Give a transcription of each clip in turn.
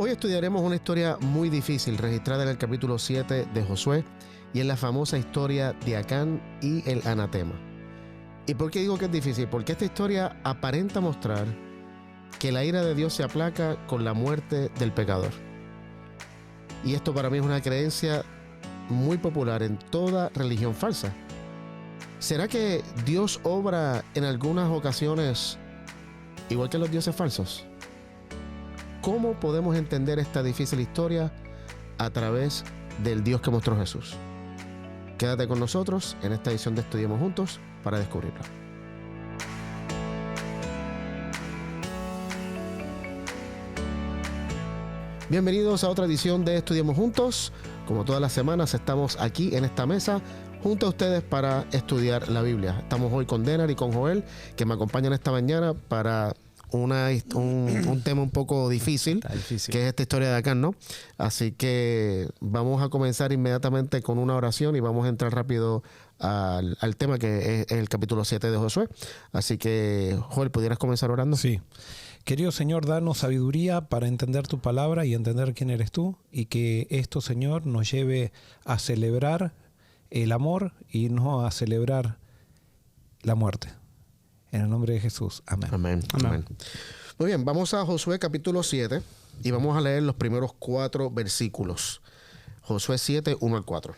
Hoy estudiaremos una historia muy difícil registrada en el capítulo 7 de Josué y en la famosa historia de Acán y el anatema. ¿Y por qué digo que es difícil? Porque esta historia aparenta mostrar que la ira de Dios se aplaca con la muerte del pecador. Y esto para mí es una creencia muy popular en toda religión falsa. ¿Será que Dios obra en algunas ocasiones igual que los dioses falsos? ¿Cómo podemos entender esta difícil historia a través del Dios que mostró Jesús? Quédate con nosotros en esta edición de Estudiemos Juntos para descubrirlo. Bienvenidos a otra edición de Estudiemos Juntos. Como todas las semanas estamos aquí en esta mesa junto a ustedes para estudiar la Biblia. Estamos hoy con Denar y con Joel, que me acompañan esta mañana para un tema un poco difícil, que es esta historia de Acán, ¿no? Así que vamos a comenzar inmediatamente con una oración y vamos a entrar rápido al tema que es el capítulo 7 de Josué. Así que, Joel, ¿pudieras comenzar orando? Sí. Querido Señor, danos sabiduría para entender tu palabra y entender quién eres tú, y que esto, Señor, nos lleve a celebrar el amor y no a celebrar la muerte. En el nombre de Jesús. Amén. Amén. Amén. Muy bien, vamos a Josué capítulo 7 y vamos a leer los primeros 4 versículos. Josué 7, 1 al 4.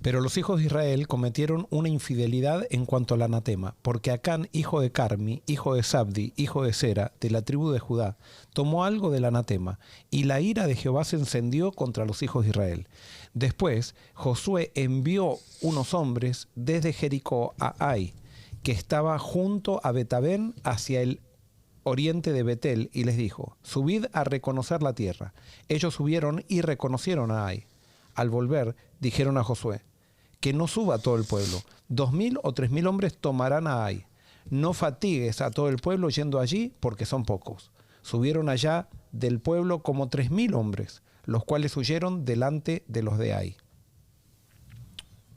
Pero los hijos de Israel cometieron una infidelidad en cuanto al anatema, porque Acán, hijo de Carmi, hijo de Sabdi, hijo de Sera, de la tribu de Judá, tomó algo del anatema, y la ira de Jehová se encendió contra los hijos de Israel. Después, Josué envió unos hombres desde Jericó a Ai, que estaba junto a Betabén hacia el oriente de Betel, y les dijo: subid a reconocer la tierra. Ellos subieron y reconocieron a Ai. Al volver, dijeron a Josué: que no suba todo el pueblo. 2,000 o 3,000 hombres tomarán a Ai. No fatigues a todo el pueblo yendo allí, porque son pocos. Subieron allá del pueblo como 3,000 hombres, los cuales huyeron delante de los de Ai.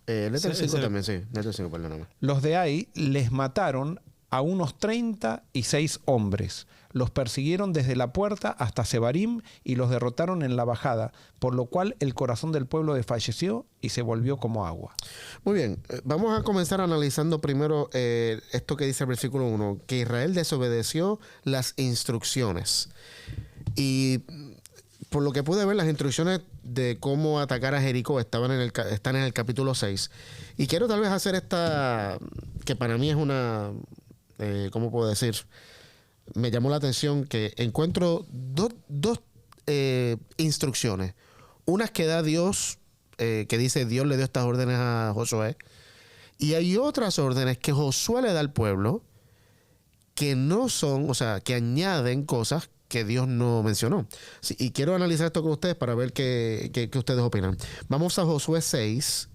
Letra 5 también, sí. Letra 5, perdóname. Los de Ai les mataron a unos 36 hombres. Los persiguieron desde la puerta hasta Sebarim y los derrotaron en la bajada, por lo cual el corazón del pueblo desfalleció y se volvió como agua. Muy bien, vamos a comenzar analizando primero esto que dice el versículo 1, que Israel desobedeció las instrucciones. Y por lo que pude ver, las instrucciones de cómo atacar a Jericó están en el capítulo 6. Y quiero tal vez hacer esta, que para mí es una, ¿cómo puedo decir? Me llamó la atención que encuentro dos instrucciones. Unas que da Dios, que dice Dios le dio estas órdenes a Josué. Y hay otras órdenes que Josué le da al pueblo que no son, o sea, que añaden cosas que Dios no mencionó. Sí, y quiero analizar esto con ustedes para ver qué ustedes opinan. Vamos a Josué 6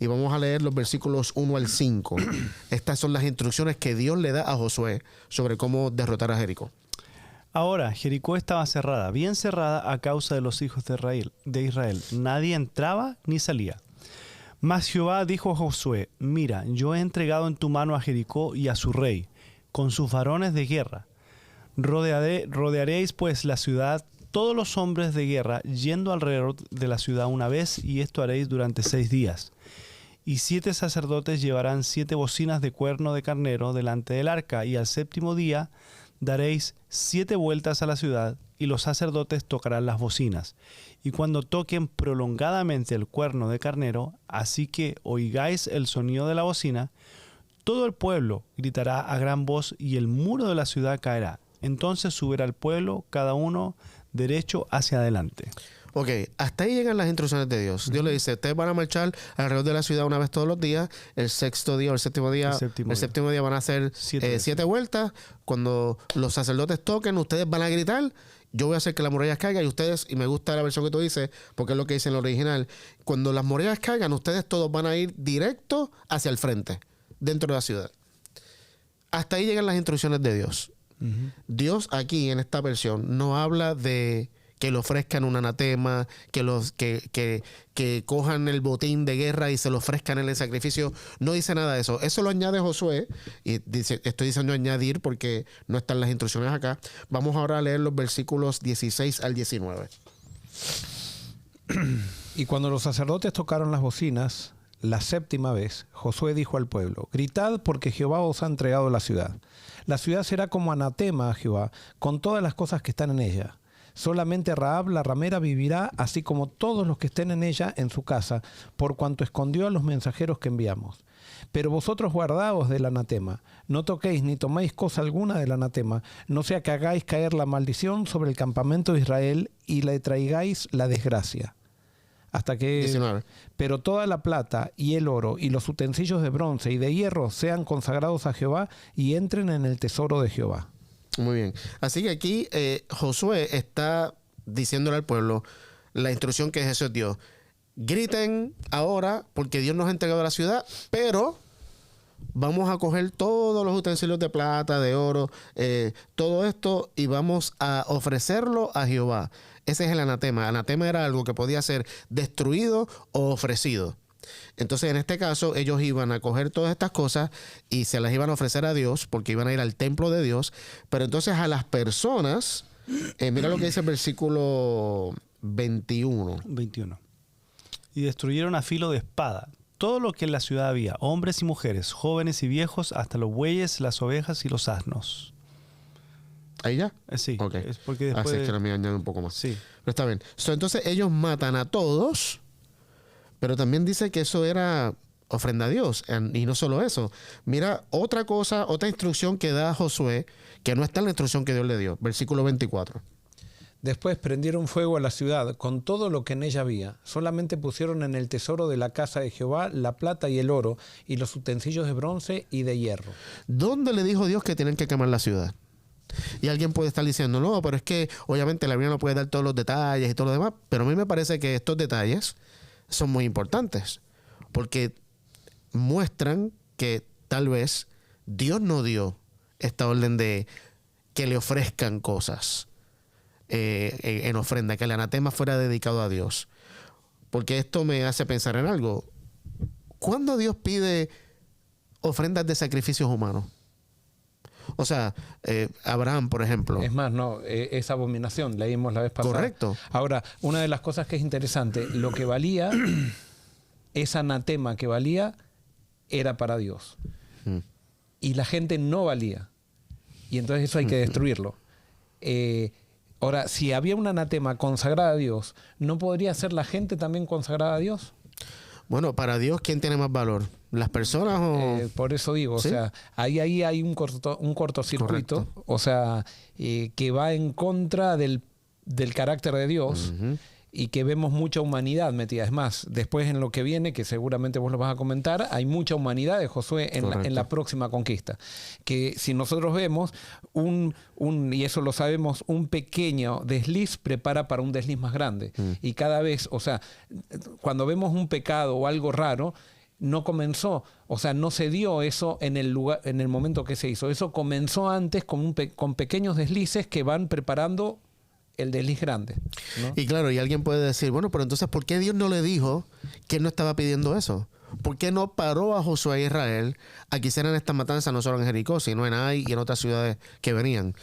y vamos a leer los versículos 1 al 5. Estas son las instrucciones que Dios le da a Josué sobre cómo derrotar a Jericó. Ahora, Jericó estaba cerrada, bien cerrada a causa de los hijos de Israel. Nadie entraba ni salía. Mas Jehová dijo a Josué: mira, yo he entregado en tu mano a Jericó y a su rey, con sus varones de guerra. Rodearéis pues la ciudad, todos los hombres de guerra, yendo alrededor de la ciudad una vez, y esto haréis durante 6 días. Y 7 sacerdotes llevarán 7 bocinas de cuerno de carnero delante del arca, y al 7º día daréis 7 vueltas a la ciudad, y los sacerdotes tocarán las bocinas. Y cuando toquen prolongadamente el cuerno de carnero, así que oigáis el sonido de la bocina, todo el pueblo gritará a gran voz, y el muro de la ciudad caerá. Entonces subirá el pueblo, cada uno derecho hacia adelante. Ok, hasta ahí llegan las instrucciones de Dios. Dios le dice: ustedes van a marchar alrededor de la ciudad una vez todos los días. El séptimo día van a hacer 7 vueltas. Cuando los sacerdotes toquen, ustedes van a gritar: yo voy a hacer que las murallas caigan. Y ustedes, y me gusta la versión que tú dices, porque es lo que dice en el original, cuando las murallas caigan, ustedes todos van a ir directo hacia el frente, dentro de la ciudad. Hasta ahí llegan las instrucciones de Dios. Dios aquí en esta versión no habla de que le ofrezcan un anatema, que cojan el botín de guerra y se lo ofrezcan en el sacrificio. No dice nada de eso. Eso lo añade Josué, y dice, estoy diciendo añadir porque no están las instrucciones acá. Vamos ahora a leer los versículos 16 al 19. Y cuando los sacerdotes tocaron las bocinas la 7ª vez, Josué dijo al pueblo: gritad, porque Jehová os ha entregado la ciudad. La ciudad será como anatema a Jehová, con todas las cosas que están en ella. Solamente Rahab la ramera vivirá, así como todos los que estén en ella en su casa, por cuanto escondió a los mensajeros que enviamos. Pero vosotros guardaos del anatema, no toquéis ni toméis cosa alguna del anatema, no sea que hagáis caer la maldición sobre el campamento de Israel y le traigáis la desgracia. Hasta que 19. Pero toda la plata y el oro y los utensilios de bronce y de hierro sean consagrados a Jehová y entren en el tesoro de Jehová. Muy bien. Así que aquí Josué está diciéndole al pueblo la instrucción que Jesús dio. Griten ahora porque Dios nos ha entregado la ciudad, pero vamos a coger todos los utensilios de plata, de oro, todo esto, y vamos a ofrecerlo a Jehová. Ese es el anatema. Anatema era algo que podía ser destruido o ofrecido. Entonces, en este caso, ellos iban a coger todas estas cosas y se las iban a ofrecer a Dios, porque iban a ir al templo de Dios. Pero entonces a las personas, mira lo que dice el versículo 21. Y destruyeron a filo de espada todo lo que en la ciudad había, hombres y mujeres, jóvenes y viejos, hasta los bueyes, las ovejas y los asnos. ¿Ahí ya? Sí, Okay. es porque después... Así es que la mía añade un poco más. Sí. Pero está bien. Entonces ellos matan a todos, pero también dice que eso era ofrenda a Dios. Y no solo eso. Mira, otra cosa, otra instrucción que da Josué, que no está en la instrucción que Dios le dio. Versículo 24. Después prendieron fuego a la ciudad con todo lo que en ella había. Solamente pusieron en el tesoro de la casa de Jehová la plata y el oro y los utensilios de bronce y de hierro. ¿Dónde le dijo Dios que tienen que quemar la ciudad? Y alguien puede estar diciendo, no, pero es que obviamente la Biblia no puede dar todos los detalles y todo lo demás, pero a mí me parece que estos detalles son muy importantes, porque muestran que tal vez Dios no dio esta orden de que le ofrezcan cosas en ofrenda, que el anatema fuera dedicado a Dios. Porque esto me hace pensar en algo. ¿Cuándo Dios pide ofrendas de sacrificios humanos? O sea, Abraham, por ejemplo. Es más, no, es abominación, leímos la vez pasada. Correcto. Ahora, una de las cosas que es interesante, lo que valía, ese anatema que valía, era para Dios. Y la gente no valía. Y entonces eso hay que destruirlo. Ahora, si había un anatema consagrado a Dios, ¿no podría ser la gente también consagrada a Dios? Bueno, para Dios, ¿quién tiene más valor? ¿Las personas o...? Por eso digo, ¿Sí? o sea, ahí hay un cortocircuito, Correcto. o sea, que va en contra del carácter de Dios. Y que vemos mucha humanidad metida. Es más, después en lo que viene, que seguramente vos lo vas a comentar, hay mucha humanidad de Josué en la próxima conquista. Que si nosotros vemos, y eso lo sabemos, un pequeño desliz prepara para un desliz más grande. Y cada vez, o sea, cuando vemos un pecado o algo raro, no comenzó, o sea, no se dio eso en el lugar, en el momento que se hizo. Eso comenzó antes con pequeños deslices que van preparando el desliz grande, ¿no? Y claro, y alguien puede decir, bueno, pero entonces, ¿por qué Dios no le dijo que él no estaba pidiendo eso? ¿Por qué no paró a Josué e Israel a que hicieran esta matanza no solo en Jericó, sino en Ai y en otras ciudades que venían?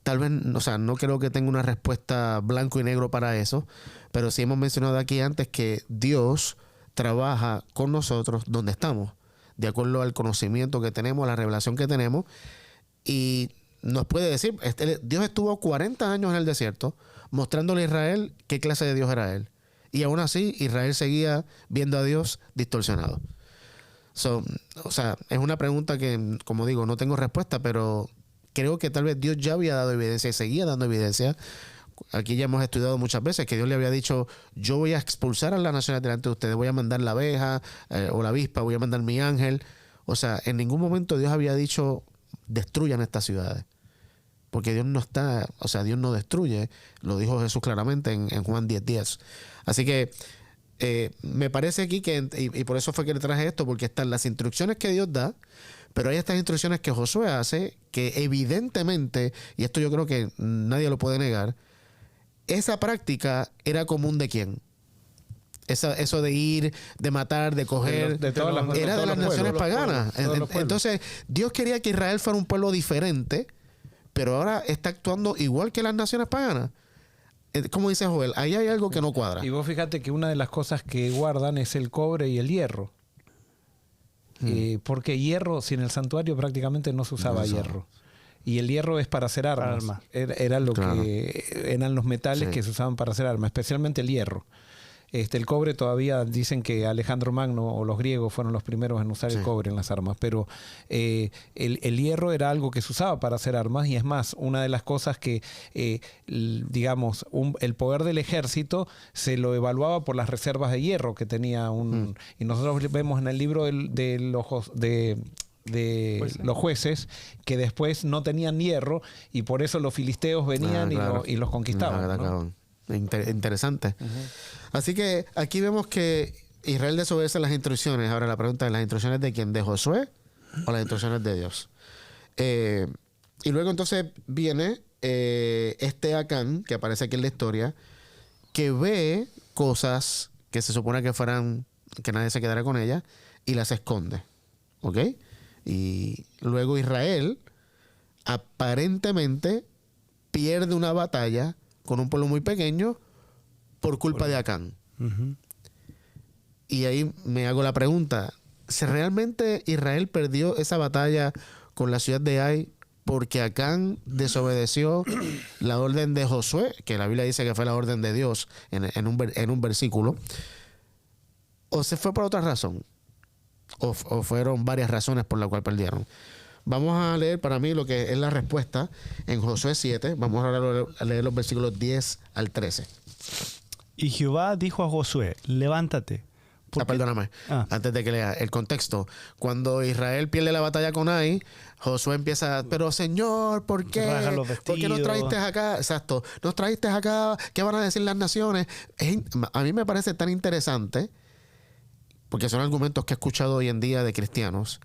Tal vez, o sea, no creo que tenga una respuesta blanco y negro para eso, pero sí hemos mencionado aquí antes que Dios trabaja con nosotros donde estamos, de acuerdo al conocimiento que tenemos, a la revelación que tenemos, y nos puede decir, Dios estuvo 40 años en el desierto mostrándole a Israel qué clase de Dios era él. Y aún así, Israel seguía viendo a Dios distorsionado. O sea, es una pregunta que, como digo, no tengo respuesta, pero creo que tal vez Dios ya había dado evidencia y seguía dando evidencia. Aquí ya hemos estudiado muchas veces que Dios le había dicho, yo voy a expulsar a las naciones delante de ustedes, voy a mandar la abeja o la avispa, voy a mandar mi ángel. O sea, en ningún momento Dios había dicho, destruyan estas ciudades. Porque Dios no está, o sea, Dios no destruye. Lo dijo Jesús claramente en Juan 10:10. Así que me parece aquí que, y por eso fue que le traje esto, porque están las instrucciones que Dios da, pero hay estas instrucciones que Josué hace, que evidentemente, y esto yo creo que nadie lo puede negar, esa práctica era común de quién. Eso de ir, de matar, de coger, de todas las- era de todos las los naciones pueblos, paganas. todos los pueblos. Entonces, Dios quería que Israel fuera un pueblo diferente, pero ahora está actuando igual que las naciones paganas. Como dice Joel, ahí hay algo que no cuadra. Y vos fíjate que una de las cosas que guardan es el cobre y el hierro. Porque hierro, si en el santuario prácticamente no se usaba hierro. Y el hierro es para hacer armas. Armas. Era lo Claro. que eran los metales Sí. que se usaban para hacer armas, especialmente el hierro. El cobre todavía dicen que Alejandro Magno o los griegos fueron los primeros en usar el Sí. cobre en las armas, pero el hierro era algo que se usaba para hacer armas y es más, una de las cosas que, digamos, el poder del ejército se lo evaluaba por las reservas de hierro que tenía y nosotros vemos en el libro de los jueces que después no tenían hierro y por eso los filisteos venían Claro. y los conquistaban. Ah, ¿no? cabrón. Interesante. Así que aquí vemos que Israel desobedece las instrucciones. Ahora la pregunta es, ¿las instrucciones de quién? ¿De Josué o las instrucciones de Dios? Y luego entonces viene Acán, que aparece aquí en la historia, que ve cosas que se supone que fueran, que nadie se quedara con ellas, y las esconde. ¿Ok? Y luego Israel aparentemente pierde una batalla con un pueblo muy pequeño por culpa de Acán. Ujú. Y ahí me hago la pregunta, ¿si realmente Israel perdió esa batalla con la ciudad de Ai porque Acán desobedeció la orden de Josué, que la Biblia dice que fue la orden de Dios en un versículo, o se fue por otra razón? O fueron varias razones por las cuales perdieron? Vamos a leer para mí lo que es la respuesta en Josué 7. Vamos a leer los versículos 10 al 13. Y Jehová dijo a Josué, levántate. Perdóname, antes de que lea el contexto. Cuando Israel pierde la batalla con Ai, Josué empieza, pero Señor, ¿por qué? Rasgan los ¿Por qué nos vestidos. traíste acá? Exacto, nos traíste acá, ¿qué van a decir las naciones? A mí me parece tan interesante, porque son argumentos que he escuchado hoy en día de cristianos,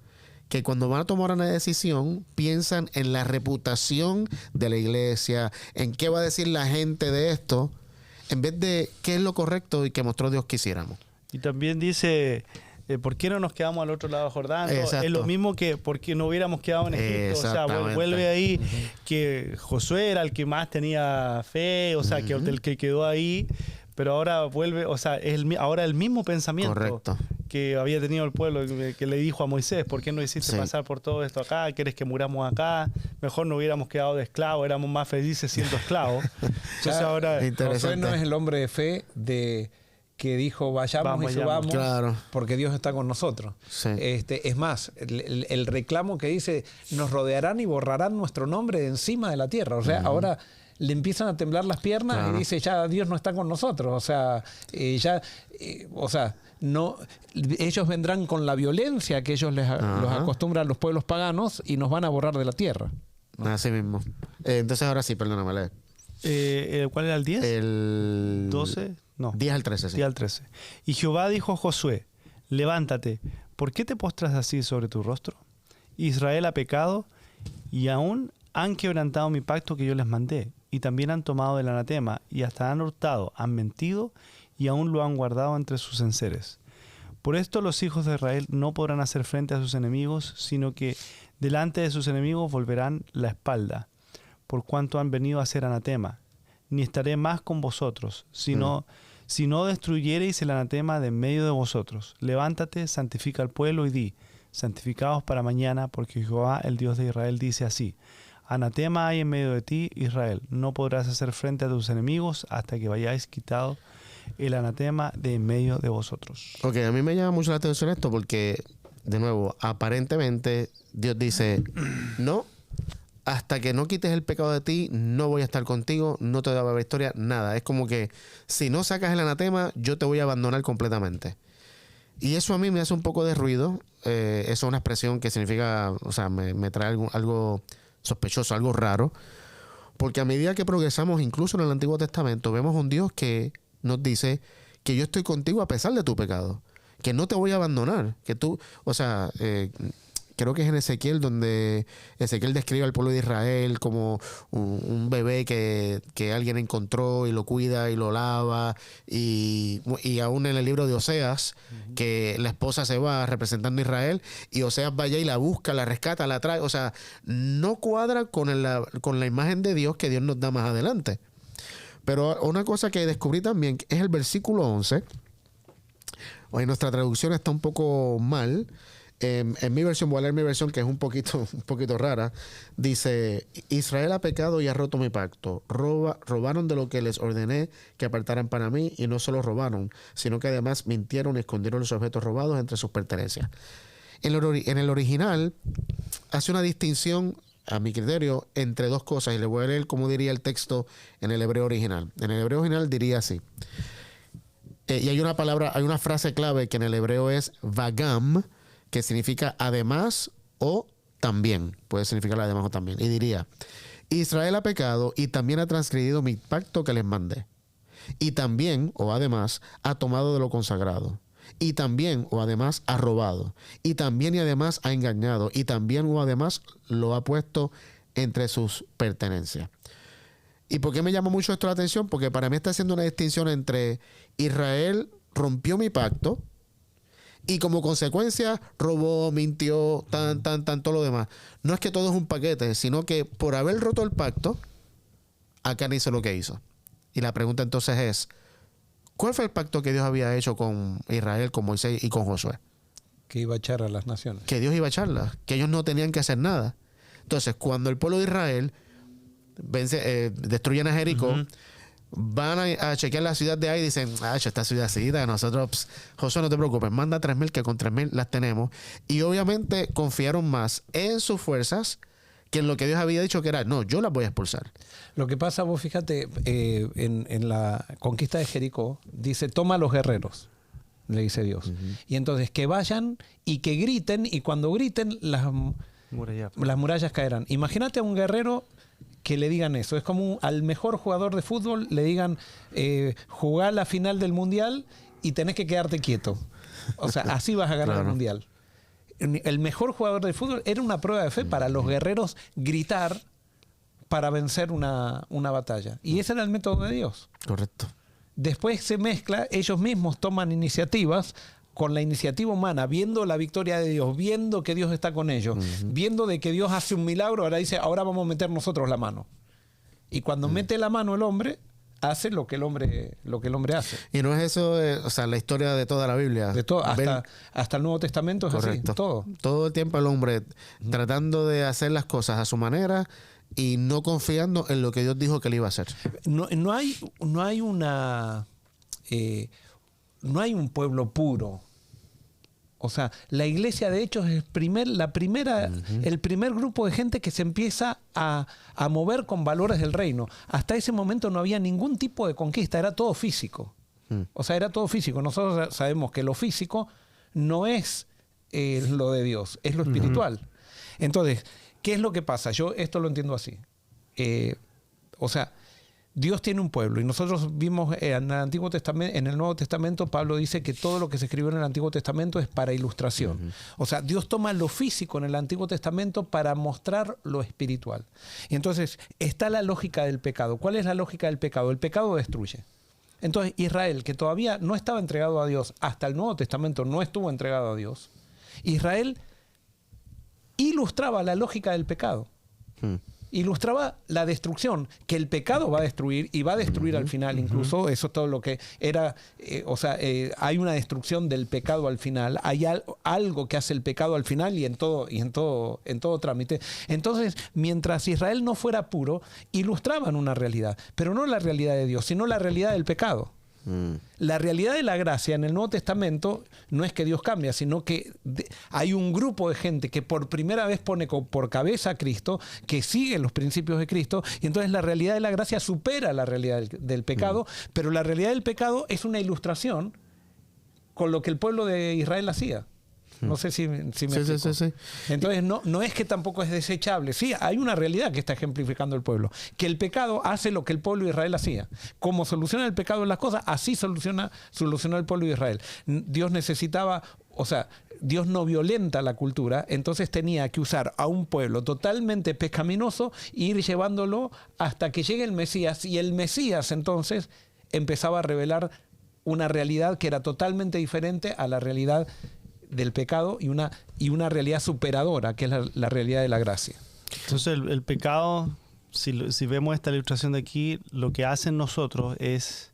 que cuando van a tomar una decisión piensan en la reputación de la iglesia, en qué va a decir la gente de esto, en vez de qué es lo correcto y que mostró Dios que hiciéramos. Y también dice, ¿por qué no nos quedamos al otro lado del Jordán? Exacto. Es lo mismo que porque no hubiéramos quedado en Egipto. O sea, Exactamente. vuelve ahí que Josué era el que más tenía fe, o sea, que el que quedó ahí, pero ahora vuelve, o sea, ahora el mismo pensamiento Correcto. que había tenido el pueblo, que le dijo a Moisés, ¿por qué no hiciste Sí. pasar por todo esto acá? ¿Quieres que muramos acá? Mejor no hubiéramos quedado de esclavos, éramos más felices siendo esclavos. Entonces ahora... Interesante. Josué no es el hombre de fe que dijo vayamos y subamos Claro. porque Dios está con nosotros. Sí. Es más, el reclamo que dice nos rodearán y borrarán nuestro nombre de encima de la tierra. O sea, ahora le empiezan a temblar las piernas Claro. y dice ya Dios no está con nosotros. O sea, no, ellos vendrán con la violencia que ellos los acostumbran los pueblos paganos y nos van a borrar de la tierra. Así mismo. Entonces ahora sí, perdóname, lee. ¿Cuál era el 10? El 12, no. 10 al 13, sí. 10 al 13. Y Jehová dijo a Josué, levántate, ¿por qué te postras así sobre tu rostro? Israel ha pecado y aún han quebrantado mi pacto que yo les mandé, y también han tomado del anatema, y hasta han hurtado, han mentido, y aún lo han guardado entre sus enseres. Por esto los hijos de Israel no podrán hacer frente a sus enemigos, sino que delante de sus enemigos volverán la espalda, por cuanto han venido a hacer anatema. Ni estaré más con vosotros, si no destruyereis el anatema de en medio de vosotros. Levántate, santifica al pueblo y di, santificaos para mañana, porque Jehová, el Dios de Israel, dice así, anatema hay en medio de ti, Israel, no podrás hacer frente a tus enemigos hasta que vayáis quitado el anatema de en medio de vosotros. Ok, a mí me llama mucho la atención esto porque, de nuevo, aparentemente Dios dice, no, hasta que no quites el pecado de ti, no voy a estar contigo, no te voy a dar victoria, nada. Es como que si no sacas el anatema, yo te voy a abandonar completamente. Y eso a mí me hace un poco de ruido. Eso es una expresión que significa, o sea, me trae algo sospechoso, algo raro. Porque a medida que progresamos, incluso en el Antiguo Testamento, vemos un Dios que nos dice que yo estoy contigo a pesar de tu pecado. Que no te voy a abandonar. Que tú, o sea, creo que es en Ezequiel, donde Ezequiel describe al pueblo de Israel como un bebé que alguien encontró y lo cuida y lo lava. Y aún en el libro de Oseas, que la esposa se va representando a Israel y Oseas va allá y la busca, la rescata, la trae. O sea, no cuadra con la imagen de Dios que Dios nos da más adelante. Pero una cosa que descubrí también es el versículo 11. Hoy nuestra traducción está un poco mal. En mi versión, voy a leer mi versión, que es un poquito rara. Dice: Israel ha pecado y ha roto mi pacto. Robaron de lo que les ordené que apartaran para mí, y no solo robaron, sino que además mintieron y escondieron los objetos robados entre sus pertenencias. En el original hace una distinción, a mi criterio, entre dos cosas, y le voy a leer cómo diría el texto en el hebreo original. En el hebreo original diría así. Y hay una frase clave que en el hebreo es vagam, que significa además o también. Puede significar además o también. Y diría: Israel ha pecado y también ha transgredido mi pacto que les mandé. Y también, o además, ha tomado de lo consagrado. Y también, o además, ha robado. Y también, y además, ha engañado. Y también, o además, lo ha puesto entre sus pertenencias. ¿Y por qué me llama mucho esto la atención? Porque para mí está haciendo una distinción entre Israel rompió mi pacto y como consecuencia robó, mintió, todo lo demás. No es que todo es un paquete, sino que por haber roto el pacto, Acán hizo lo que hizo. Y la pregunta entonces es: ¿cuál fue el pacto que Dios había hecho con Israel, con Moisés y con Josué? Que iba a echar a las naciones. Que Dios iba a echarlas, que ellos no tenían que hacer nada. Entonces, cuando el pueblo de Israel destruyen a Jericó, van a chequear la ciudad de ahí y dicen: esta ciudadcita, nosotros, Josué, no te preocupes, manda 3,000, que con 3,000 las tenemos. Y obviamente confiaron más en sus fuerzas que en lo que Dios había dicho, que era: no, yo las voy a expulsar. Lo que pasa, vos fíjate, en la conquista de Jericó, dice: toma a los guerreros, le dice Dios. Y entonces que vayan y que griten, y cuando griten las murallas caerán. Imagínate a un guerrero que le digan eso. Es como al mejor jugador de fútbol le digan: jugá la final del mundial y tenés que quedarte quieto. O sea, así vas a ganar el mundial. El mejor jugador de fútbol era una prueba de fe para los guerreros gritar para vencer una batalla. Y ese era el método de Dios. Correcto. Después se mezcla, ellos mismos toman iniciativas con la iniciativa humana, viendo la victoria de Dios, viendo que Dios está con ellos, viendo de que Dios hace un milagro. Ahora dice: ahora vamos a meter nosotros la mano. Y cuando mete la mano el hombre, hace lo que el hombre hace. Y no es eso, o sea, la historia de toda la Biblia. De todo, hasta el Nuevo Testamento es correcto. así, todo. Todo el tiempo el hombre tratando de hacer las cosas a su manera y no confiando en lo que Dios dijo que le iba a hacer. No hay un pueblo puro. O sea, la iglesia de hecho es el primer grupo de gente que se empieza a mover con valores del reino. Hasta ese momento no había ningún tipo de conquista, era todo físico. O sea, era todo físico. Nosotros sabemos que lo físico no es lo de Dios, es lo espiritual. Entonces, ¿qué es lo que pasa? Yo esto lo entiendo así. O sea, Dios tiene un pueblo y nosotros vimos en el Nuevo Testamento, Pablo dice que todo lo que se escribió en el Antiguo Testamento es para ilustración. O sea, Dios toma lo físico en el Antiguo Testamento para mostrar lo espiritual. Y entonces está la lógica del pecado. ¿Cuál es la lógica del pecado? El pecado destruye. Entonces Israel, que todavía no estaba entregado a Dios, hasta el Nuevo Testamento no estuvo entregado a Dios, Israel ilustraba la lógica del pecado. Ilustraba la destrucción, que el pecado va a destruir y va a destruir al final. Incluso eso es todo lo que era, hay una destrucción del pecado al final, hay algo que hace el pecado al final y en todo trámite. Entonces, mientras Israel no fuera puro, ilustraban una realidad, pero no la realidad de Dios, sino la realidad del pecado. La realidad de la gracia en el Nuevo Testamento no es que Dios cambia, sino que hay un grupo de gente que por primera vez pone por cabeza a Cristo, que sigue los principios de Cristo, y entonces la realidad de la gracia supera la realidad del pecado, pero la realidad del pecado es una ilustración con lo que el pueblo de Israel hacía. No sé si me explico. Sí. Entonces no es que tampoco es desechable. Sí, hay una realidad que está ejemplificando el pueblo. Que el pecado hace lo que el pueblo de Israel hacía. Como soluciona el pecado en las cosas, así solucionó el pueblo de Israel. Dios necesitaba, o sea, Dios no violenta la cultura, entonces tenía que usar a un pueblo totalmente pecaminoso e ir llevándolo hasta que llegue el Mesías, y el Mesías entonces empezaba a revelar una realidad que era totalmente diferente a la realidad del pecado y una realidad superadora, que es la realidad de la gracia. Entonces el pecado, si vemos esta ilustración de aquí, lo que hace en nosotros es,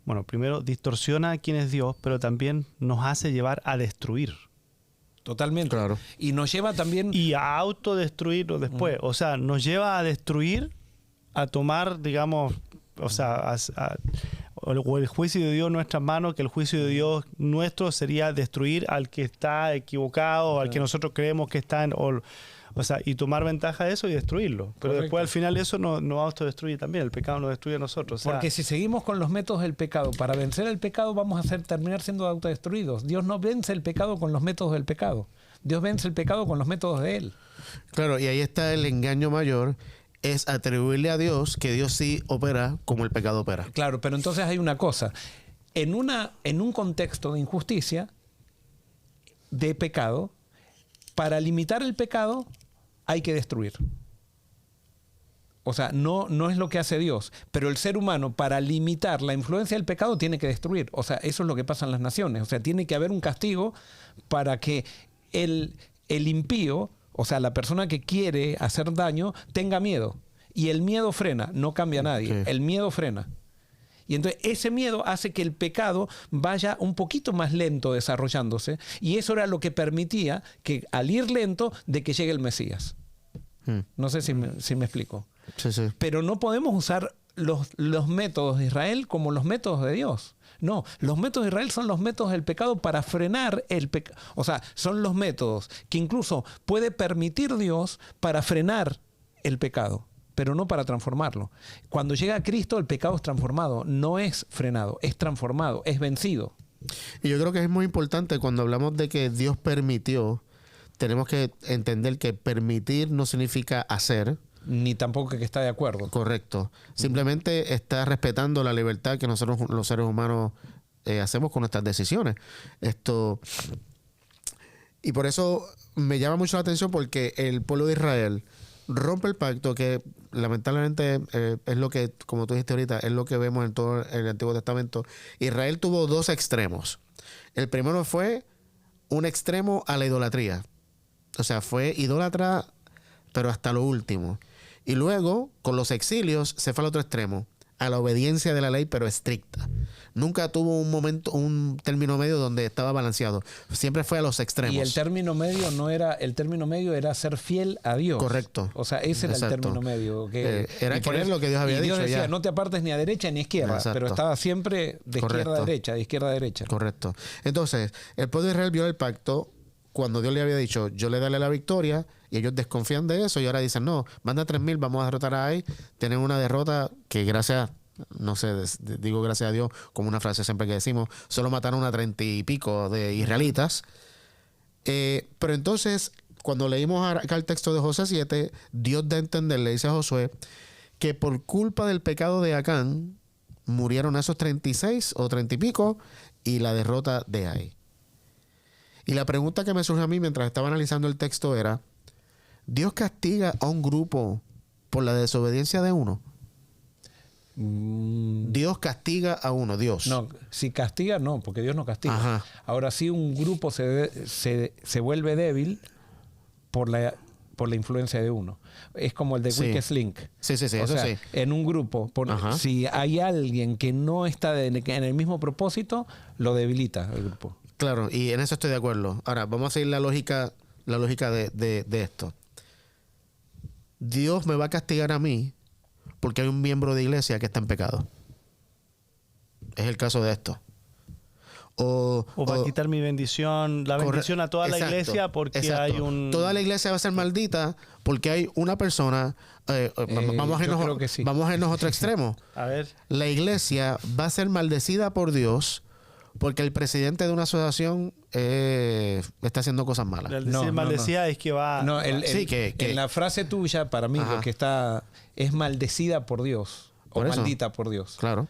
bueno, primero distorsiona a quién es Dios, pero también nos hace llevar a destruir. Totalmente. Claro. Y nos lleva también... Y a autodestruirnos después. O sea, nos lleva a destruir, a tomar, digamos, o sea, o el juicio de Dios en nuestras manos, que el juicio de Dios nuestro sería destruir al que está equivocado, al que nosotros creemos que está en... O sea, y tomar ventaja de eso y destruirlo. Pero Correcto. después al final eso nos autodestruye también. El pecado nos destruye a nosotros. O sea, Porque si seguimos con los métodos del pecado, para vencer el pecado vamos a terminar siendo autodestruidos. Dios no vence el pecado con los métodos del pecado. Dios vence el pecado con los métodos de Él. Claro, y ahí está el engaño mayor, es atribuirle a Dios que Dios sí opera como el pecado opera. Claro, pero entonces hay una cosa. En un contexto de injusticia, de pecado, para limitar el pecado hay que destruir. O sea, no es lo que hace Dios, pero el ser humano, para limitar la influencia del pecado, tiene que destruir. O sea, eso es lo que pasa en las naciones. O sea, tiene que haber un castigo para que el impío, o sea, la persona que quiere hacer daño, tenga miedo. Y el miedo frena, no cambia a nadie. Ok. El miedo frena. Y entonces ese miedo hace que el pecado vaya un poquito más lento desarrollándose, y eso era lo que permitía que, al ir lento, de que llegue el Mesías. No sé si me explico. Sí, sí. Pero no podemos usar los métodos de Israel como los métodos de Dios. No, los métodos de Israel son los métodos del pecado para frenar el pecado. O sea, son los métodos que incluso puede permitir Dios para frenar el pecado, pero no para transformarlo. Cuando llega Cristo, el pecado es transformado, no es frenado, es transformado, es vencido. Y yo creo que es muy importante cuando hablamos de que Dios permitió, tenemos que entender que permitir no significa hacer. Ni tampoco que está de acuerdo. Correcto. Simplemente está respetando la libertad que nosotros los seres humanos hacemos con nuestras decisiones. Y por eso me llama mucho la atención, porque el pueblo de Israel rompe el pacto, que lamentablemente es lo que, como tú dijiste ahorita, es lo que vemos en todo el Antiguo Testamento. Israel tuvo dos extremos. El primero fue un extremo a la idolatría. O sea, fue idólatra, pero hasta lo último. Y luego, con los exilios, se fue al otro extremo, a la obediencia de la ley, pero estricta. Nunca tuvo un término medio donde estaba balanceado. Siempre fue a los extremos. Y el término medio no era, el término medio era ser fiel a Dios. Correcto. O sea, ese era Exacto. el término medio. Era y por creer eso- lo que Dios había y Dios dicho decía, ya. no te apartes ni a derecha ni a izquierda, Exacto. pero estaba siempre de Correcto. izquierda a derecha, de izquierda a derecha. Correcto. Entonces, el pueblo de Israel vio el pacto cuando Dios le había dicho, yo le daré la victoria, y ellos desconfían de eso, y ahora dicen, no, manda 3,000, vamos a derrotar a Ai. Tienen una derrota que gracias, no sé, digo gracias a Dios, como una frase siempre que decimos, solo mataron a 30 y pico de israelitas. Pero entonces, cuando leímos acá el texto de Josué 7, Dios da a entender, le dice a Josué, que por culpa del pecado de Acán, murieron esos 36 o 30 y pico, y la derrota de Ai. Y la pregunta que me surge a mí mientras estaba analizando el texto era, ¿Dios castiga a un grupo por la desobediencia de uno? Dios castiga a uno, Dios. No, si castiga, no, porque Dios no castiga. Ajá. Ahora sí, un grupo se vuelve débil por la influencia de uno. Es como el de Sí. Weakest Link. Sí, O eso sea, sí. en un grupo, Ajá. si hay alguien que no está en el mismo propósito, lo debilita el grupo. Claro, y en eso estoy de acuerdo. Ahora, vamos a seguir la lógica de esto. Dios me va a castigar a mí porque hay un miembro de iglesia que está en pecado. Es el caso de esto. o va a quitar mi bendición, la bendición a toda la Exacto, iglesia porque exacto. hay un... Toda la iglesia va a ser maldita porque hay una persona... vamos a yo irnos, creo que sí. vamos a irnos a otro extremo. A ver, La iglesia va a ser maldecida por Dios porque el presidente de una asociación está haciendo cosas malas. al No, decir no, maldecida es que va... No, Sí, que- en la frase tuya, para mí, Ajá. lo que está es maldecida por Dios. O Por eso. maldita por Dios. Claro.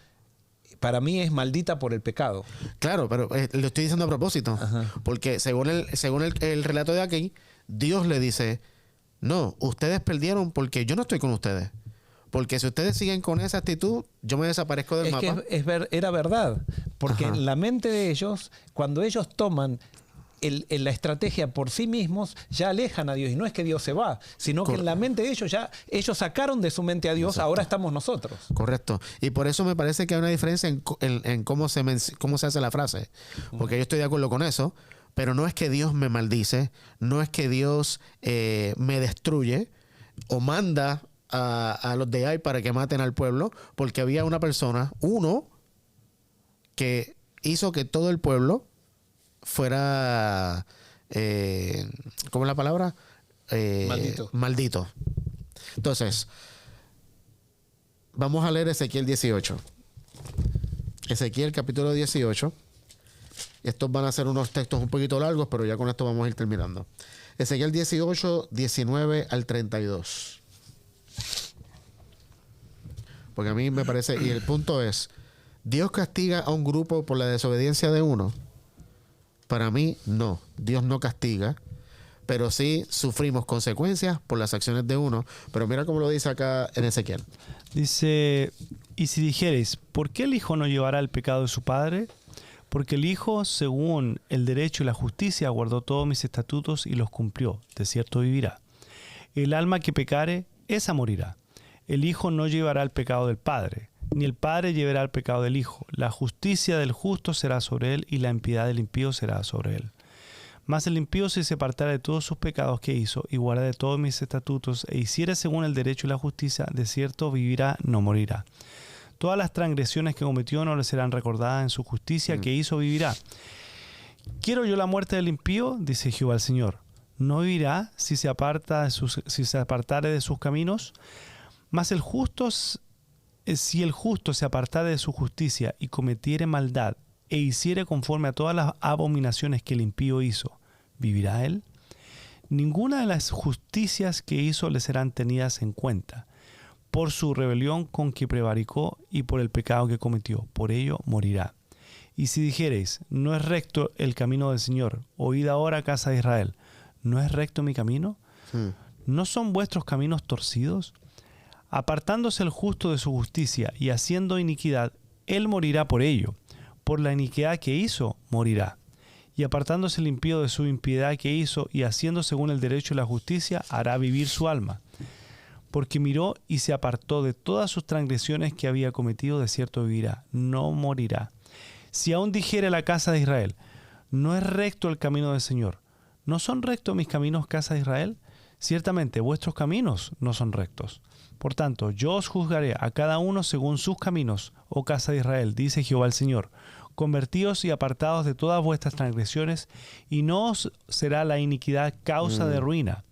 para mí es maldita por el pecado. Claro, pero lo estoy diciendo a propósito. Ajá. Porque según el relato de aquí, Dios le dice, no, ustedes perdieron porque yo no estoy con ustedes. Porque si ustedes siguen con esa actitud, yo me desaparezco del Es mapa. que era verdad. Porque Ajá. en la mente de ellos, cuando ellos toman la estrategia por sí mismos, ya alejan a Dios. Y no es que Dios se va, sino que en la mente de ellos ya ellos sacaron de su mente a Dios. Exacto. Ahora estamos nosotros. Correcto. Y por eso me parece que hay una diferencia en cómo se hace la frase. Porque yo estoy de acuerdo con eso, pero no es que Dios me maldice, no es que Dios me destruye o manda a los de Ai para que maten al pueblo, porque había una persona, uno, que hizo que todo el pueblo fuera, ¿cómo es la palabra? Maldito. Entonces, vamos a leer Ezequiel 18. Ezequiel capítulo 18. Estos van a ser unos textos un poquito largos, pero ya con esto vamos a ir terminando. Ezequiel 18, 19 al 32. Porque a mí me parece, y el punto es, ¿Dios castiga a un grupo por la desobediencia de uno? Para mí, no. Dios no castiga, pero sí sufrimos consecuencias por las acciones de uno. Pero mira cómo lo dice acá en Ezequiel. Dice, y si dijereis, ¿por qué el Hijo no llevará el pecado de su Padre? Porque el Hijo, según el derecho y la justicia, guardó todos mis estatutos y los cumplió. De cierto vivirá. El alma que pecare, esa morirá. El Hijo no llevará el pecado del Padre, ni el Padre llevará el pecado del Hijo. La justicia del justo será sobre él, y la impiedad del impío será sobre él. Mas el impío, si se apartara de todos sus pecados que hizo, y guardare todos mis estatutos, e hiciere según el derecho y la justicia, de cierto vivirá, no morirá. Todas las transgresiones que cometió no le serán recordadas, en su justicia que hizo vivirá. ¿Quiero yo la muerte del impío? Dice Jehová el Señor. ¿No vivirá si se apartare de sus caminos? Mas el justo, si el justo se apartare de su justicia y cometiere maldad e hiciere conforme a todas las abominaciones que el impío hizo, ¿vivirá él? Ninguna de las justicias que hizo le serán tenidas en cuenta, por su rebelión con que prevaricó y por el pecado que cometió, por ello morirá. Y si dijereis, no es recto el camino del Señor, oíd ahora, casa de Israel, ¿no es recto mi camino? ¿No son vuestros caminos torcidos? Apartándose el justo de su justicia y haciendo iniquidad, él morirá por ello. Por la iniquidad que hizo, morirá. Y apartándose el impío de su impiedad que hizo y haciendo según el derecho y la justicia, hará vivir su alma. Porque miró y se apartó de todas sus transgresiones que había cometido, de cierto vivirá, no morirá. Si aún dijere la casa de Israel, no es recto el camino del Señor, ¿no son rectos mis caminos, casa de Israel? Ciertamente vuestros caminos no son rectos. Por tanto, yo os juzgaré a cada uno según sus caminos, oh casa de Israel, dice Jehová el Señor. Convertíos y apartados de todas vuestras transgresiones, y no os será la iniquidad causa de ruina.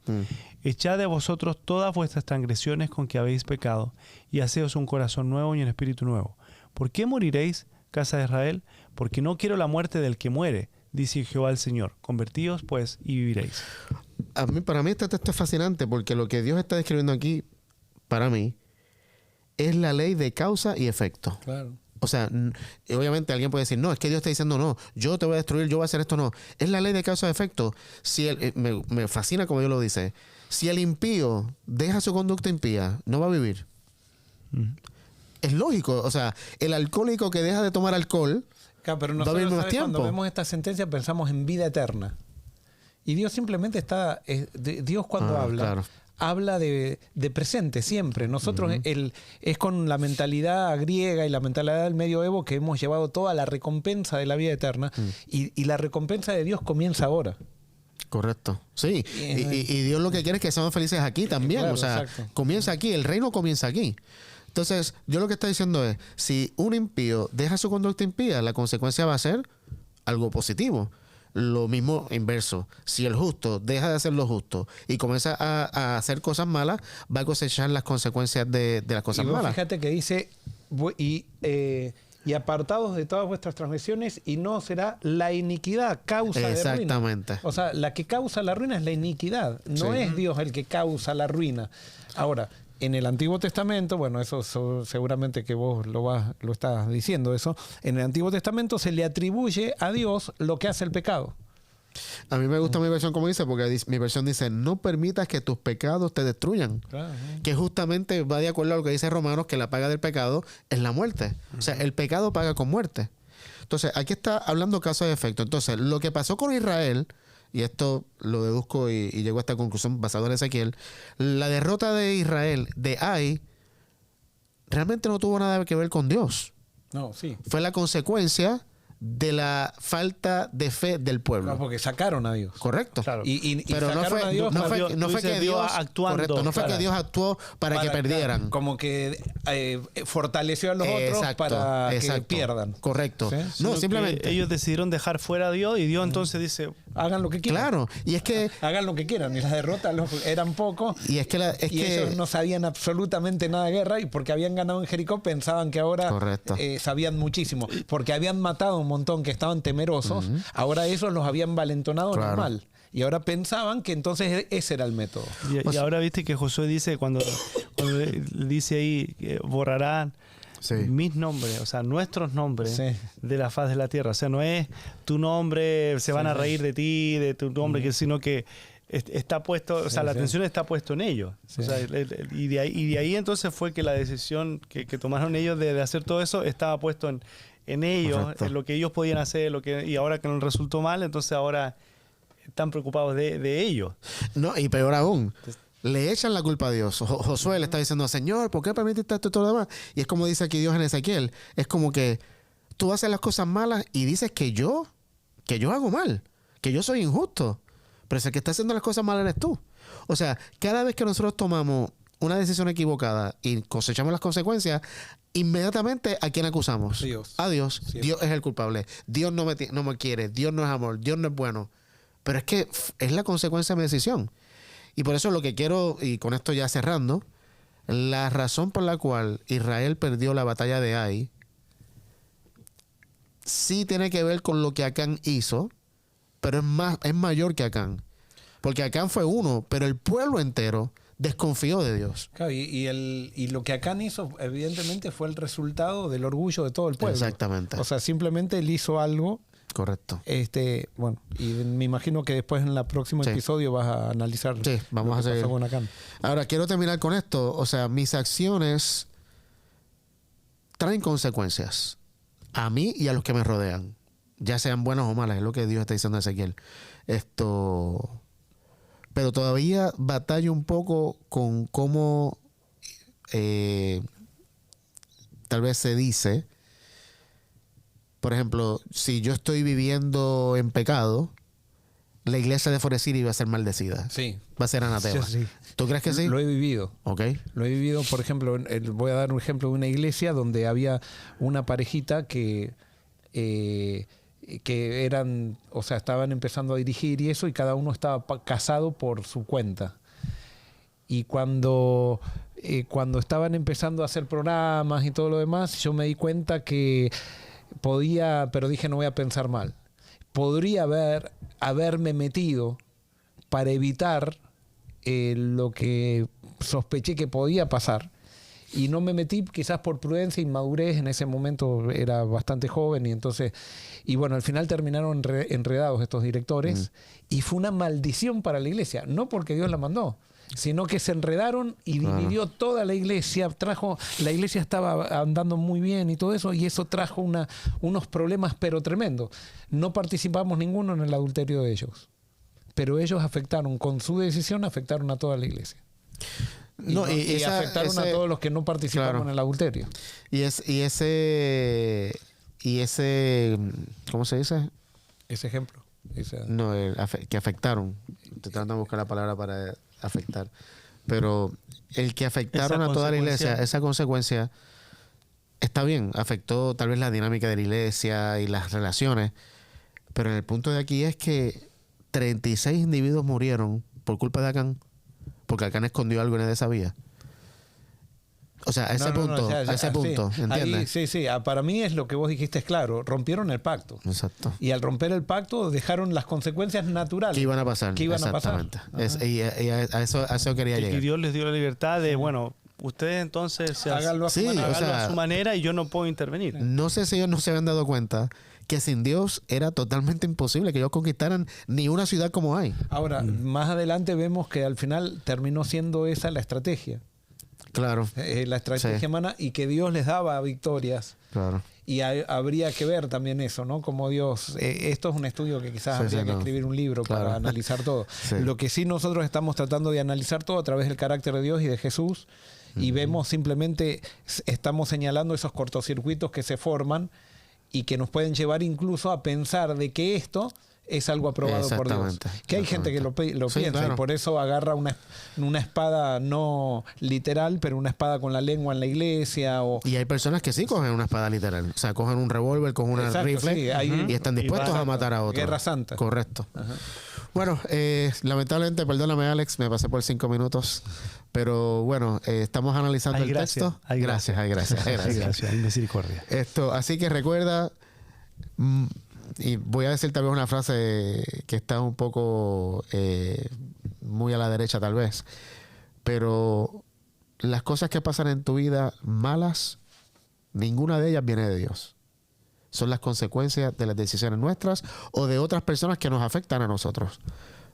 Echad de vosotros todas vuestras transgresiones con que habéis pecado, y haceos un corazón nuevo y un espíritu nuevo. ¿Por qué moriréis, casa de Israel? Porque no quiero la muerte del que muere, dice Jehová el Señor. Convertíos, pues, y viviréis. Para mí este texto es fascinante, porque lo que Dios está describiendo aquí, para mí, es la ley de causa y efecto. Claro. O sea, obviamente alguien puede decir, no, es que Dios está diciendo, no, yo te voy a destruir, yo voy a hacer esto, no. Es la ley de causa y efecto. Si me fascina como Dios lo dice. Si el impío deja su conducta impía, no va a vivir. Es lógico. O sea, el alcohólico que deja de tomar alcohol Claro, pero va a vivir nosotros, más ¿sabes? tiempo. Cuando vemos esta sentencia pensamos en vida eterna. Y Dios simplemente está... Dios cuando habla... Claro. Habla de presente siempre. Nosotros es con la mentalidad griega y la mentalidad del medioevo que hemos llevado toda la recompensa de la vida eterna y la recompensa de Dios comienza ahora. Correcto. Sí. Y Dios lo que quiere es que seamos felices aquí también. Claro, o sea, exacto. comienza aquí. El reino comienza aquí. Entonces, Dios lo que está diciendo es, si un impío deja su conducta impía, la consecuencia va a ser algo positivo. Lo mismo inverso. Si el justo deja de hacer lo justo y comienza a hacer cosas malas, va a cosechar las consecuencias de las cosas Y vos malas. fíjate que dice, y apartados de todas vuestras transgresiones, y no será la iniquidad causa de ruina. Exactamente. O sea, la que causa la ruina es la iniquidad. No Sí. es Dios el que causa la ruina. Ahora, En el Antiguo Testamento, bueno, eso seguramente que vos lo estás diciendo eso, en el Antiguo Testamento se le atribuye a Dios lo que hace el pecado. A mí me gusta mi versión como dice, porque mi versión dice, no permitas que tus pecados te destruyan. Claro. Que justamente va de acuerdo a lo que dice Romanos, que la paga del pecado es la muerte. O sea, el pecado paga con muerte. Entonces, aquí está hablando caso de efecto. Entonces, lo que pasó con Israel, y esto lo deduzco y llego a esta conclusión basado en Ezequiel, la derrota de Israel de Ai realmente no tuvo nada que ver con Dios. No, sí. Fue la consecuencia de la falta de fe del pueblo. No, porque sacaron a Dios. Correcto. Claro. Pero no sacaron fue, a Dios no para- fue, Dios- no tú fue que dices Dios Dios actuando. correcto, no fue Para- que Dios actuó para que perdieran. Como que fortaleció a los otros Exacto, para que exacto. pierdan. Correcto. ¿Sí? No, Sino que simplemente. ellos decidieron dejar fuera a Dios y Dios entonces dice, Hagan lo que quieran. Claro. Y es que. Hagan lo que quieran. Y las derrotas eran pocos. Y es que, Y ellos no sabían absolutamente nada de guerra y porque habían ganado en Jericó pensaban que ahora Correcto. sabían muchísimo. Porque habían matado un montón que estaban temerosos, ahora esos los habían valentonado Claro. normal. Y ahora pensaban que entonces ese era el método. y ahora viste que Josué dice, cuando dice ahí, que borrarán Sí. mis nombres, o sea, nuestros nombres Sí. de la faz de la tierra. O sea, no es tu nombre, se van a reír de ti, de tu nombre, sino que está puesto, o sea, Sí, la sí. atención está puesto en ellos. Sí. O sea, y de ahí entonces fue que la decisión que tomaron ellos de hacer todo eso estaba puesto en ellos, Correcto. en lo que ellos podían hacer, y ahora que no resultó mal, entonces ahora están preocupados de ellos. No, y peor aún. Le echan la culpa a Dios. Josué le está diciendo, Señor, ¿por qué permitiste esto y todo lo demás? Y es como dice aquí Dios en Ezequiel. Es como que tú haces las cosas malas y dices que yo hago mal, que yo soy injusto. Pero si el que está haciendo las cosas malas eres tú. O sea, cada vez que nosotros tomamos una decisión equivocada y cosechamos las consecuencias, inmediatamente ¿a quién acusamos? Dios. A Dios. Sí. Dios es el culpable. Dios no me quiere. Dios no es amor. Dios no es bueno. Pero es que es la consecuencia de mi decisión. Y por eso lo que quiero, y con esto ya cerrando, la razón por la cual Israel perdió la batalla de Ai sí tiene que ver con lo que Acán hizo, pero es mayor que Acán. Porque Acán fue uno, pero el pueblo entero desconfió de Dios. Claro, y lo que Acán hizo, evidentemente, fue el resultado del orgullo de todo el pueblo. Exactamente. O sea, simplemente él hizo algo. Correcto. Bueno, y me imagino que después en el próximo Sí. episodio vas a analizar Sí, vamos lo que a seguir. pasó con Acán. Ahora, quiero terminar con esto. O sea, mis acciones traen consecuencias a mí y a los que me rodean. Ya sean buenas o malas, es lo que Dios está diciendo a Ezequiel. Pero todavía batallo un poco con cómo tal vez se dice. Por ejemplo, si yo estoy viviendo en pecado, la iglesia de Forest City va a ser maldecida. Sí. Va a ser anatema. Sí, sí. ¿Tú crees que sí? Lo he vivido. Ok. Lo he vivido, por ejemplo, voy a dar un ejemplo de una iglesia donde había una parejita que eran, o sea, estaban empezando a dirigir y eso, y cada uno estaba casado por su cuenta. Y cuando estaban empezando a hacer programas y todo lo demás, yo me di cuenta que podía, pero dije no voy a pensar mal. Podría haberme metido para evitar lo que sospeché que podía pasar. Y no me metí quizás por prudencia e inmadurez. En ese momento era bastante joven y bueno, al final terminaron enredados estos directores y fue una maldición para la iglesia. No porque Dios la mandó, sino que se enredaron y dividió toda la iglesia. La iglesia estaba andando muy bien y todo eso, y eso trajo unos problemas pero tremendos. No participamos ninguno en el adulterio de ellos, pero ellos afectaron, con su decisión afectaron a toda la iglesia. Y afectaron a todos los que no participamos claro. en el adulterio. Y ese, ¿cómo se dice? Ese ejemplo. No, que afectaron. Estoy tratando de buscar la palabra para afectar. Pero el que afectaron a toda la iglesia, esa consecuencia, está bien. Afectó tal vez la dinámica de la iglesia y las relaciones. Pero el punto de aquí es que 36 individuos murieron por culpa de Acán. Porque Acán escondió algo y nadie sabía. O sea, a ese punto, ¿entiendes? Ahí, sí. Para mí es lo que vos dijiste, es claro. Rompieron el pacto. Exacto. Y al romper el pacto dejaron las consecuencias naturales. ¿Qué iban a pasar? ¿Qué iban a pasar? Exactamente. Y a eso quería Y llegar. Dios les dio la libertad de, bueno, Ustedes entonces Háganlo a su manera. háganlo a su manera y yo no puedo intervenir. No sé si ellos no se habían dado cuenta que sin Dios era totalmente imposible que ellos conquistaran ni una ciudad como hay. Ahora, más adelante vemos que al final terminó siendo esa la estrategia. Claro, La estrategia Sí. humana, y que Dios les daba victorias. claro. Y habría que ver también eso, ¿no? Como Dios... esto es un estudio que quizás Sí, habría sí, que no. escribir un libro Claro. para analizar todo. Sí. Lo que sí nosotros estamos tratando de analizar todo a través del carácter de Dios y de Jesús. Y vemos simplemente, estamos señalando esos cortocircuitos que se forman y que nos pueden llevar incluso a pensar de que esto es algo aprobado por Dios. Exactamente, Que hay gente que lo Sí, piensa, claro. y por eso agarra una espada no literal, pero una espada con la lengua en la iglesia. Y hay personas que sí cogen una espada literal. O sea, cogen un revólver, cogen una Exacto, rifle sí, hay- y están Y dispuestos va- a matar a otros. Guerra santa. Correcto. Bueno, lamentablemente, perdóname Alex, me pasé por 5 minutos. Pero bueno, estamos analizando Hay el gracia, texto. hay gracia. Hay gracias. Hay gracia, hay misericordia. Así que recuerda, y voy a decir tal vez una frase que está un poco muy a la derecha tal vez, pero las cosas que pasan en tu vida malas, ninguna de ellas viene de Dios. Son las consecuencias de las decisiones nuestras o de otras personas que nos afectan a nosotros.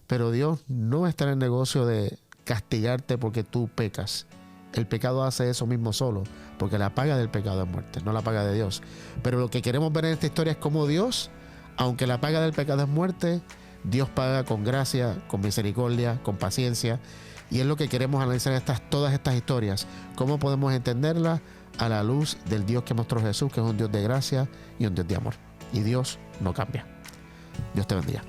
Pero Dios no está en el negocio de castigarte porque tú pecas. El pecado hace eso mismo solo, porque la paga del pecado es muerte, no la paga de Dios. Pero lo que queremos ver en esta historia es cómo Dios, aunque la paga del pecado es muerte, Dios paga con gracia, con misericordia, con paciencia. Y es lo que queremos analizar en todas estas historias. ¿Cómo podemos entenderlas a la luz del Dios que mostró Jesús, que es un Dios de gracia y un Dios de amor? Y Dios no cambia. Dios te bendiga.